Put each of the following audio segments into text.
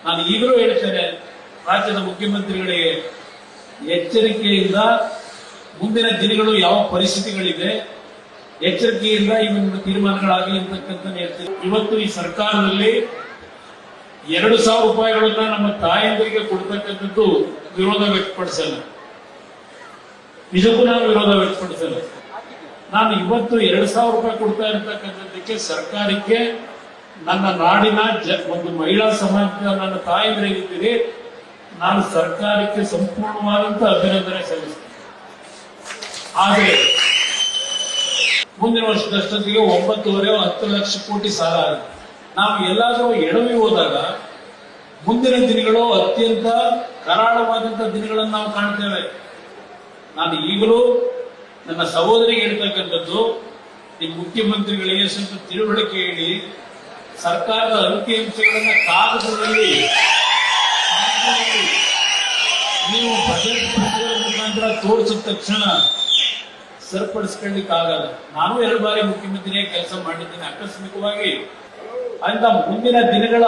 ನಾನು ಈಗಲೂ ಹೇಳ್ತೇನೆ, ರಾಜ್ಯದ ಮುಖ್ಯಮಂತ್ರಿಗಳಿಗೆ ಎಚ್ಚರಿಕೆಯಿಂದ ಮುಂದಿನ ದಿನಗಳು ಯಾವ ಪರಿಸ್ಥಿತಿಗಳಿದೆ ಎಚ್ಚರಿಕೆಯಿಂದ ಇವನ್ನು ತೀರ್ಮಾನಗಳಾಗಲಿ ಅಂತಕ್ಕಂಥ ಹೇಳ್ತೇನೆ. ಇವತ್ತು ಈ ಸರ್ಕಾರದಲ್ಲಿ 2,000 ರೂಪಾಯಿಗಳನ್ನ ನಮ್ಮ ತಾಯಂದಿರಿಗೆ ಕೊಡ್ತಕ್ಕಂಥದ್ದು ವಿರೋಧ ವ್ಯಕ್ತಪಡಿಸಲ್ಲ. ನಿಜಕ್ಕೂ ನಾನು ವಿರೋಧ ವ್ಯಕ್ತಪಡಿಸಲ್ಲ. ನಾನು ಇವತ್ತು 2,000 ರೂಪಾಯಿ ಕೊಡ್ತಾ ಇರತಕ್ಕಂಥದ್ದಕ್ಕೆ ಸರ್ಕಾರಕ್ಕೆ, ನನ್ನ ನಾಡಿನ ಒಂದು ಮಹಿಳಾ ಸಮಾಜದ ನನ್ನ ತಾಯಂದಿರಿದ್ದೀರಿ, ನಾನು ಸರ್ಕಾರಕ್ಕೆ ಸಂಪೂರ್ಣವಾದಂತ ಅಭಿನಂದನೆ ಸಲ್ಲಿಸ್ತೇನೆ. ಆದರೆ ಮುಂದಿನ ವರ್ಷದಷ್ಟೊತ್ತಿಗೆ 9.5 ಲಕ್ಷ ಕೋಟಿ ಸಾಲ ಆಗಿದೆ. ನಾವು ಎಲ್ಲಾದರೂ ಎಡವಿ ಹೋದಾಗ ಮುಂದಿನ ದಿನಗಳು ಅತ್ಯಂತ ಕರಾಳವಾದಂತಹ ದಿನಗಳನ್ನು ನಾವು ಕಾಣ್ತೇವೆ. ನಾನು ಈಗಲೂ ನನ್ನ ಸಹೋದರಿಗೆ ಹೇಳ್ತಕ್ಕಂಥದ್ದು, ಈ ಮುಖ್ಯಮಂತ್ರಿಗಳಿಗೆ ಸ್ವಲ್ಪ ತಿಳುವಳಿಕೆ ಹೇಳಿ, ಸರ್ಕಾರದ ಅಂಕಿಅಂಶಗಳನ್ನ ಕಾಗದದಲ್ಲಿ ನೀವು ಬಜೆಟ್ ಮುಖಾಂತರ ತೋರಿಸಿದ ತಕ್ಷಣ ಸರಿಪಡಿಸ್ಕೊಳ್ಳಿಕ್ಕಾಗಲ್ಲ. ನಾನು 2 ಬಾರಿ ಮುಖ್ಯಮಂತ್ರಿಯಾಗಿ ಕೆಲಸ ಮಾಡಿದ್ದೇನೆ. ಆಕಸ್ಮಿಕವಾಗಿ ಅಂತ ಮುಂದಿನ ದಿನಗಳ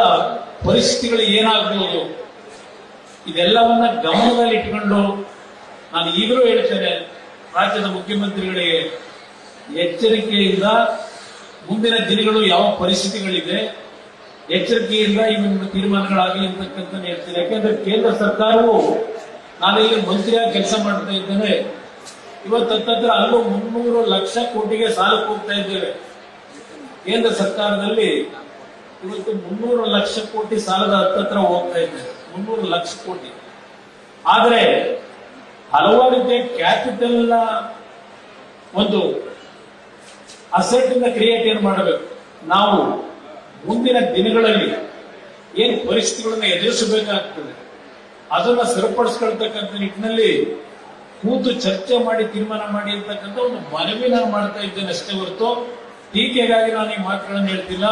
ಪರಿಸ್ಥಿತಿಗಳು ಏನಾಗಬಹುದು ಇದೆಲ್ಲವನ್ನ ಗಮನದಲ್ಲಿ ಇಟ್ಕೊಂಡು ನಾನು ಈಗಲೂ ಹೇಳ್ತೇನೆ, ರಾಜ್ಯದ ಮುಖ್ಯಮಂತ್ರಿಗಳಿಗೆ ಎಚ್ಚರಿಕೆಯಿಂದ ಮುಂದಿನ ದಿನಗಳು ಯಾವ ಪರಿಸ್ಥಿತಿಗಳಿದೆ ಎಚ್ಚರಿಕೆಯಿಂದ ಇವನ್ನು ತೀರ್ಮಾನಗಳಾಗಲಿ ಅಂತಕ್ಕಂಥ ಹೇಳ್ತೇನೆ. ಯಾಕೆಂದ್ರೆ ಕೇಂದ್ರ ಸರ್ಕಾರವು, ನಾನಿಲ್ಲಿ ಮಂತ್ರಿಯಾಗಿ ಕೆಲಸ ಮಾಡ್ತಾ ಇದ್ದೇನೆ, ಇವತ್ತು ಹತ್ತತ್ರ ಅಲ್ಲೂ 300 ಲಕ್ಷ ಕೋಟಿಗೆ ಸಾಲಕ್ಕೆ ಹೋಗ್ತಾ ಇದ್ದೇವೆ. ಕೇಂದ್ರ ಸರ್ಕಾರದಲ್ಲಿ ಇವತ್ತು 300 ಲಕ್ಷ ಕೋಟಿ ಸಾಲದ ಹತ್ತತ್ರ ಹೋಗ್ತಾ ಇದ್ದೇವೆ, 300 ಲಕ್ಷ ಕೋಟಿ. ಆದರೆ ಹಲವಾರು ರೀತಿಯ ಕ್ಯಾಪಿಟಲ್ ಒಂದು ಅಸೆಟ್ ಇಂದ ಕ್ರಿಯೇಟ್ ಏನ್ ಮಾಡಬೇಕು. ನಾವು ಮುಂದಿನ ದಿನಗಳಲ್ಲಿ ಏನ್ ಪರಿಸ್ಥಿತಿಗಳನ್ನ ಎದುರಿಸಬೇಕಾಗ್ತದೆ ಅದನ್ನ ಸರಿಪಡಿಸ್ಕೊಳ್ತಕ್ಕಂಥ ನಿಟ್ಟಿನಲ್ಲಿ ಕೂತು ಚರ್ಚೆ ಮಾಡಿ ತೀರ್ಮಾನ ಮಾಡಿ ಅಂತಕ್ಕಂಥ ಒಂದು ಮನವಿ ನಾನು ಮಾಡ್ತಾ ಇದ್ದೇನೆ ಅಷ್ಟೇ ಹೊರತು ಟೀಕೆಗಾಗಿ ನಾನು ಈ ಮಾತುಗಳನ್ನು ಹೇಳ್ತಿಲ್ಲ.